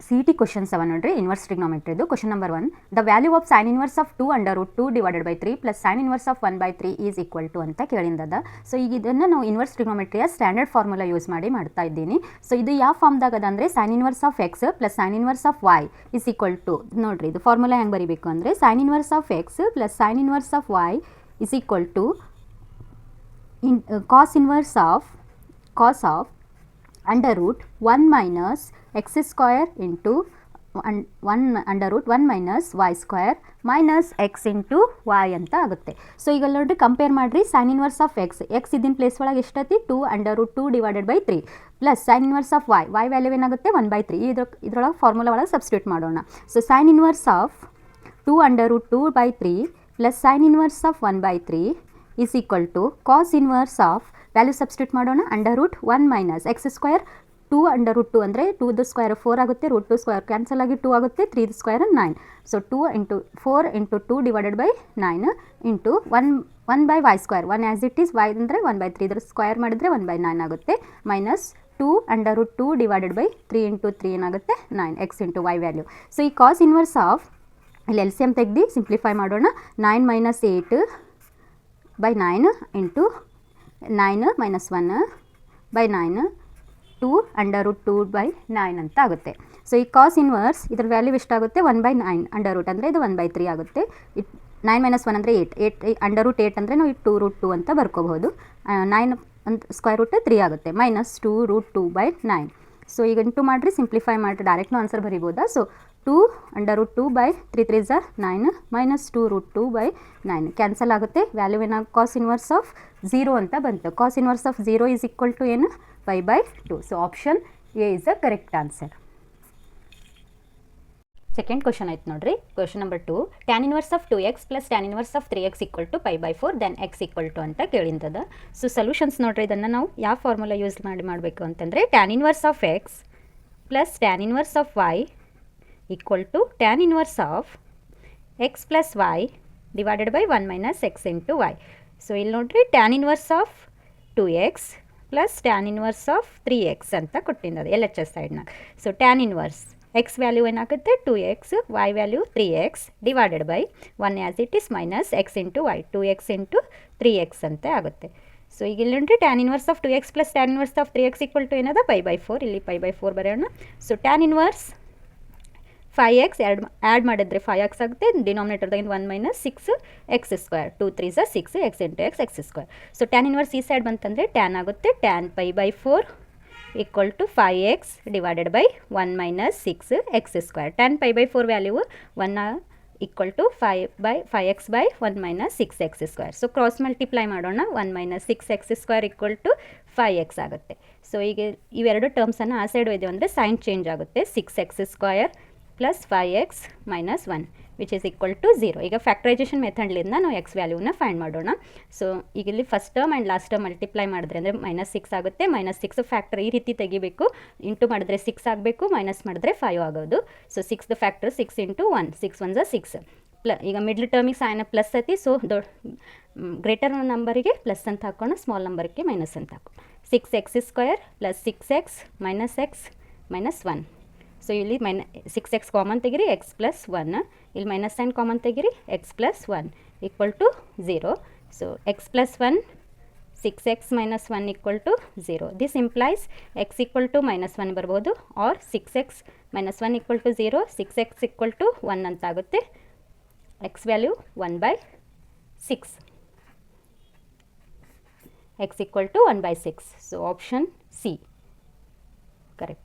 CT questions ಅವ ನೋಡ್ರಿ inverse ಟ್ರಿಗ್ನೋಮೆಟ್ರಿದು. Question number 1, the value of sine inverse of 2 under root 2 divided by 3 plus sine inverse of 1/3 is equal to ಅಂತ ಕೇಳಿಂದದ. So ಈಗ ಇದನ್ನು ನಾವು ಇನ್ವರ್ಸ್ ಟ್ರಿಗ್ನೋಮೆಟ್ರಿಯ ಸ್ಟ್ಯಾಂಡರ್ಡ್ ಫಾರ್ಮುಲಾ ಯೂಸ್ ಮಾಡಿ ಮಾಡ್ತಾ ಇದ್ದೀನಿ. ಸೊ ಇದು ಯಾವ ಫಾರ್ಮ್ದಾಗ ಅದ ಅಂದರೆ sine inverse of x plus sine inverse of y is equal to, ನೋಡ್ರಿ ಇದು ಫಾರ್ಮುಲಾ ಹೆಂಗೆ ಬರೀಬೇಕು ಅಂದರೆ sine inverse of x plus sine inverse of y is equal to cos inverse of under root 1 minus x square into 1 under root 1 minus y square minus x into y ಅಂತ ಆಗುತ್ತೆ. So ಈಗ ನೋಡಿರಿ compare ಮಾಡಿರಿ sine inverse of x ಇದ್ದಿನ place ಒಳಗೆ ಎಷ್ಟೈತಿ 2 under root 2 divided by 3 plus sine inverse of y value ಏನಾಗುತ್ತೆ 1/3. ಇದ್ರೊಳಗೆ ಫಾರ್ಮುಲಾ ಒಳಗೆ ಸಬ್ಸ್ಟಿಟ್ಯೂಟ್ ಮಾಡೋಣ. So sine inverse of 2 under root 2/3 plus sine inverse of 1/3 is equal to cos inverse of value substitute ಮಾಡೋಣ under root 1 minus x square 2 under root 2 ಅಂದರೆ 2 square 4 ಆಗುತ್ತೆ, root 2 square cancel ಆಗಿ 2 ಆಗುತ್ತೆ, 3 square 9. So 2 into 4 into 2 divided by 9 into 1 by y square 1 as it is y ಅಂದರೆ 1/3 ಇದ್ರ square ಮಾಡಿದರೆ 1/9 ಆಗುತ್ತೆ minus 2 under root 2 divided by 3 into 3 ಏನಾಗುತ್ತೆ 9 x into y value. So ಈ ಕಾಸ್ ಇನ್ವರ್ಸ್ ಆಫ್ ಇಲ್ಲಿ L C M ತೆಗ್ದು simplify ಮಾಡೋಣ. 9 minus 8 by 9 into 9 minus 1 by 9 2 under root 2 by 9 ಅಂತ ಆಗುತ್ತೆ. ಸೊ ಈ ಕಾಸ್ ಇನ್ವರ್ಸ್ ಇದ್ರ ವ್ಯಾಲ್ಯೂ ಎಷ್ಟಾಗುತ್ತೆ 1/9 ಅಂಡರ್ ರೂಟ್ ಅಂದರೆ ಇದು 1/3 ಆಗುತ್ತೆ. 9 ಮೈನಸ್ 1 ಅಂದರೆ 8 ಅಂಡರ್ ರೂಟ್ 8 ಅಂದರೆ ನಾವು 2 ರೂಟ್ 2 ಅಂತ ಬರ್ಕೋಬಹುದು. 9 ಅಂತ ಸ್ಕ್ವೇರ್ ರೂಟ್ 3 ಆಗುತ್ತೆ ಮೈನಸ್ 2 ರೂಟ್ 2 ಬೈ 9. ಸೊ ಈಗ ಇಂಟು ಮಾಡಿರಿ ಸಿಂಪ್ಲಿಫೈ ಮಾಡಿರಿ ಡೈರೆಕ್ಟ್ನು ಆನ್ಸರ್ ಬರಿಬೋದಾ. ಸೊ 2 ಅಂಡರ್ ರೂಟ್ 2 ಬೈ 3 3 ಝ 9 ಮೈನಸ್ 2 ರೂಟ್ 2 ಬೈ 9 ಕ್ಯಾನ್ಸಲ್ ಆಗುತ್ತೆ. ವ್ಯಾಲ್ಯೂ ಏನಾಗ ಕಾಸ್ ಇನ್ವರ್ಸ್ ಆಫ್ 0 ಅಂತ ಬಂತು. Cos inverse of 0 is equal to ಏನು 5/2. So option A is the correct answer. Second question ಆಯ್ತು ನೋಡ್ರಿ. Question number 2, tan inverse of 2x plus tan inverse of 3x equal to 5/4 then x equal to ಅಂತ ಕೇಳಿಂತದ. So solutions ನೋಡ್ರಿ, ಇದನ್ನು ನಾವು ಯಾವ formula use ಮಾಡಬೇಕು ಅಂತಂದರೆ tan inverse of x plus tan inverse of y equal to tan inverse of x plus y divided by 1 minus x into y. So ಇಲ್ಲಿ ನೋಡ್ರಿ tan inverse of 2x plus tan inverse of 3x ಅಂತ ಕೊಟ್ಟಿದ್ದದು L H S ಸೈಡ್ನಾಗ. So tan inverse x value ಏನಾಗುತ್ತೆ 2x, y value 3x divided by 1 as it is minus x into y 2x into 3x ಅಂತ ಆಗುತ್ತೆ. So ಈಗ ಇಲ್ಲಿ ನೋಡ್ರಿ tan inverse of 2x plus tan inverse of 3x equal to ಏನದ 5/4. ಇಲ್ಲಿ 5/4 ಬರೆಯೋಣ. So tan inverse 5x add ಮಾಡಿದ್ರೆ 5x ಆಗುತ್ತೆ. ಡಿನಾಮಿನೇಟರ್ದಾಗಿನ 1 ಮೈನಸ್ 6 ಎಕ್ಸ್ ಸ್ಕ್ವೇರ್ 2 3 ಝ 6 x into x square. So tan inverse ಈ ಸೈಡ್ ಬಂತಂದರೆ ಟ್ಯಾನ್ ಆಗುತ್ತೆ. Tan 5/4 equal to 5x divided by 1 minus 6 x square. Tan 5/4 value 1 equal to 5x by 1 minus 6 x square. So cross multiply ಮಾಡೋಣ. 1 minus 6 x square equal to 5x ಆಗುತ್ತೆ. So ಈಗ ಇವೆರಡು ಟರ್ಮ್ಸನ್ನು ಆ side ಒಯ್ದೇವು ಅಂದರೆ sign change ಆಗುತ್ತೆ. 6x square plus 5x minus 1 which is equal to 0. ಈಗ factorization ಮೆಥಡ್ಲಿಂದ ನಾವು ಎಕ್ಸ್ ವ್ಯಾಲ್ಯೂನ ಫೈಂಡ್ ಮಾಡೋಣ. ಸೊ ಈಗ ಇಲ್ಲಿ first term and last term multiply ಮಾಡಿದ್ರೆ ಅಂದರೆ ಮೈನಸ್ 6 ಆಗುತ್ತೆ. ಮೈನಸ್ 6 ಫ್ಯಾಕ್ಟರ್ ಈ ರೀತಿ ತೆಗಿಬೇಕು. ಇಂಟು ಮಾಡಿದ್ರೆ 6 ಆಗಬೇಕು, ಮೈನಸ್ ಮಾಡಿದ್ರೆ 5 ಆಗೋದು. ಸೊ 6 ಫ್ಯಾಕ್ಟರ್ 6 ಇಂಟು 1 6 1 ಝ 6 ಈಗ ಮಿಡ್ಲ್ ಟರ್ಮಿಗೆ ಸೈನ್ ಪ್ಲಸ್ ಐತಿ. ಸೊ ಗ್ರೇಟರ್ ನಂಬರಿಗೆ ಪ್ಲಸ್ ಅಂತ ಹಾಕೋಣ, ಸ್ಮಾಲ್ ನಂಬರ್ಗೆ ಮೈನಸ್ ಅಂತ ಹಾಕೋಣ. 6x square plus 6x minus x minus 1. So ಇಲ್ಲಿ 6x ಕಾಮನ್ ತೆಗಿರಿ ಎಕ್ಸ್ ಪ್ಲಸ್ 1, ಇಲ್ಲಿ ಮೈನಸ್ ಸೈನ್ ಕಾಮನ್ ತೆಗಿರಿ x plus 1 equal to 0. So x plus 1 6x minus 1 equal to 0. This implies x equal to minus 1 ಬರ್ಬೋದು or 6x minus 1 equal to 0, 6x equal to 1 ಅಂತ ಆಗುತ್ತೆ. X value 1/6, x equal to 1/6. So option C correct.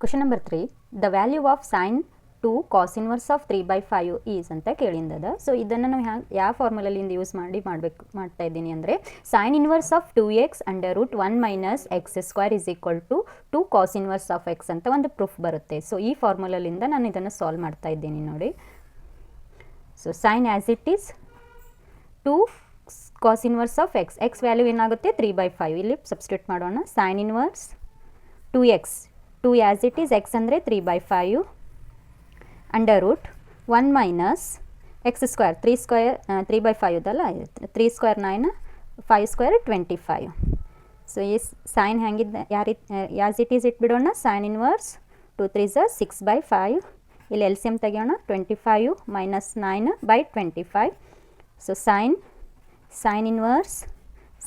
Question number 3, the value of sine 2 cos inverse of 3/5 is ಅಂತ ಕೇಳಿಂದದ. So ಇದನ್ನು ನಾವು ಯಾವ ಫಾರ್ಮುಲಲ್ಲಿಂದ use ಮಾಡ್ತಾ ಇದ್ದೀನಿ ಅಂದರೆ sine inverse of 2x under root 1 minus x square is equal to 2 cos inverse of x ಅಂತ ಒಂದು ಪ್ರೂಫ್ ಬರುತ್ತೆ. ಸೊ ಈ ಫಾರ್ಮುಲಲ್ಲಿಂದ ನಾನು ಇದನ್ನು ಸಾಲ್ವ್ ಮಾಡ್ತಾ ಇದ್ದೀನಿ ನೋಡಿ. So sine as it is 2 cos inverse of x value ಏನಾಗುತ್ತೆ 3/5. ಇಲ್ಲಿ ಸಬ್ಸ್ಟಿಟ್ಯೂಟ್ ಮಾಡೋಣ. Sine inverse 2x 2 as it is x ಅಂದರೆ 3/5 under root 1 minus x square 3/5 ಇದಲ್ಲ 3 ಸ್ಕ್ವೇರ್ 9 5 ಸ್ಕ್ವೇರ್ 25. ಸೊ ಈ ಸೈನ್ ಹೆಂಗಿದ್ದ ಆ್ಯಸ್ ಇಟ್ ಈಸ್ ಇಟ್ಬಿಡೋಣ. ಸೈನ್ ಇನ್ವರ್ಸ್ 2 3 ಸ 6/5. ಇಲ್ಲಿ ಎಲ್ ಸಿ ಎಮ್ ತೆಗೆಯೋಣ. 25 minus 9/25. So sine inverse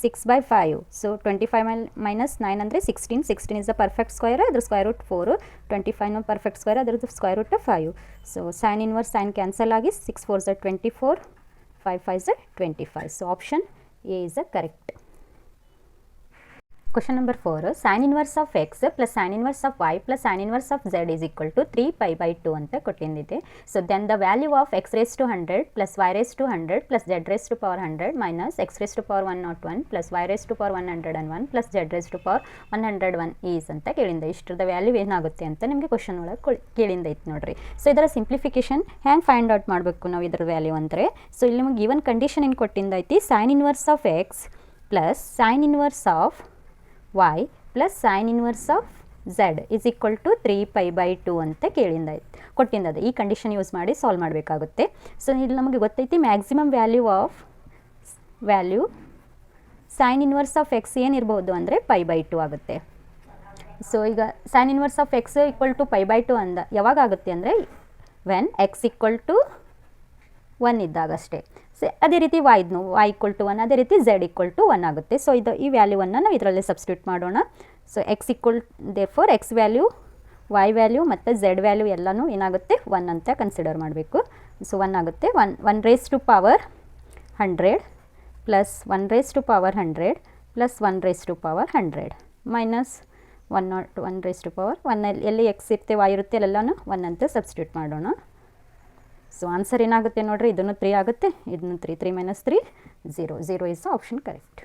6/5. So 25 minus 9 ಅಂದರೆ 16. 16 ಇಸ್ ದ ಪರ್ಫೆಕ್ಟ್ ಸ್ಕ್ವೇರ್, ಅದ್ರ ಸ್ಕ್ವೇರ್ ರೂಟ್ 4. 25 ಪರ್ಫೆಕ್ಟ್ ಸ್ಕ್ವೇರ್, ಅದ್ರದ್ದು square root 5. So sine inverse sine cancel ಆಗಿ 6 4 ಸ 24, 5 5 ಸ 25. So option A is the correct. Question number 4, sin inverse of x plus sin inverse of y plus sin inverse of z is equal to 3π/2 ಅಂತ ಕೊಟ್ಟಿದೆ. So then the value of x raised to 100 plus y raised to 100 plus z raised to power 100 minus x raised to power 101 plus y raised to power 101 plus z raised to power 101 is ಅಂತ ಕೇಳಿಂದ. ಇಷ್ಟರದ value ಏನಾಗುತ್ತೆ ಅಂತ ನಿಮಗೆ question ಒಳಗೆ ಕೇಳಿಂದ ಐತೆ ನೋಡ್ರಿ. So ಇದರ simplification ಹ್ಯಾಂಗೆ find out ಮಾಡಬೇಕು ನಾವು ಇದರ ವ್ಯಾಲ್ಯೂ ಅಂದರೆ, ಸೊ ಇಲ್ಲಿ ನಿಮಗೆ ಗಿವನ್ ಕಂಡೀಷನ್ ಏನು ಕೊಟ್ಟಿಂದ ಐತಿ, sine inverse of x plus sine inverse of y plus sine inverse of z is equal to 3π/2 ಅಂತ ಕೊಟ್ಟಿಂದದ. ಈ ಕಂಡೀಷನ್ ಯೂಸ್ ಮಾಡಿ ಸಾಲ್ವ್ ಮಾಡಬೇಕಾಗುತ್ತೆ. ಸೊ ಇಲ್ಲಿ ನಮಗೆ ಗೊತ್ತೈತಿ maximum value sine inverse of x ಏನಿರ್ಬೋದು ಅಂದರೆ π/2 ಆಗುತ್ತೆ. ಸೊ ಈಗ sine inverse of x equal to π/2 ಯಾವಾಗ ಆಗುತ್ತೆ ಅಂದರೆ ವೆನ್ ಎಕ್ಸ್ ಈಕ್ವಲ್ ಟು 1 ಇದ್ದಾಗ ಅಷ್ಟೇ. ಸೊ ಅದೇ ರೀತಿ y ಈಕ್ವಲ್ ಟು 1, ಅದೇ ರೀತಿ z ಈಕ್ವಲ್ ಟು 1 ಆಗುತ್ತೆ. ಸೊ ಈ ವ್ಯಾಲ್ಯೂವನ್ನು ನಾವು ಇದರಲ್ಲಿ ಸಬ್ಸ್ಟಿಟ್ಯೂಟ್ ಮಾಡೋಣ. So X equal therefore X value, y value ಮತ್ತು z ವ್ಯಾಲ್ಯೂ ಎಲ್ಲನೂ ಏನಾಗುತ್ತೆ 1 ಅಂತ ಕನ್ಸಿಡರ್ ಮಾಡಬೇಕು. ಸೊ 1 ಆಗುತ್ತೆ. 1 raised to power 100 plus 1 raised to power 100 plus 1 raised to power 100 minus 1 raised to power 1 ಎಲ್ಲಿ ಎಕ್ಸ್ ಇರುತ್ತೆ y ಇರುತ್ತೆ ಅಲ್ಲೆಲ್ಲನೂ 1 ಅಂತ ಸಬ್ಸ್ಟಿಟ್ಯೂಟ್ ಮಾಡೋಣ. ಸೊ ಆನ್ಸರ್ ಏನಾಗುತ್ತೆ ನೋಡಿರಿ, ಇದನ್ನು 3 ಆಗುತ್ತೆ, ಇದನ್ನು 3 3 - 3 0 0 ಇಸ್ ದ ಆಪ್ಷನ್ ಕರೆಕ್ಟ್.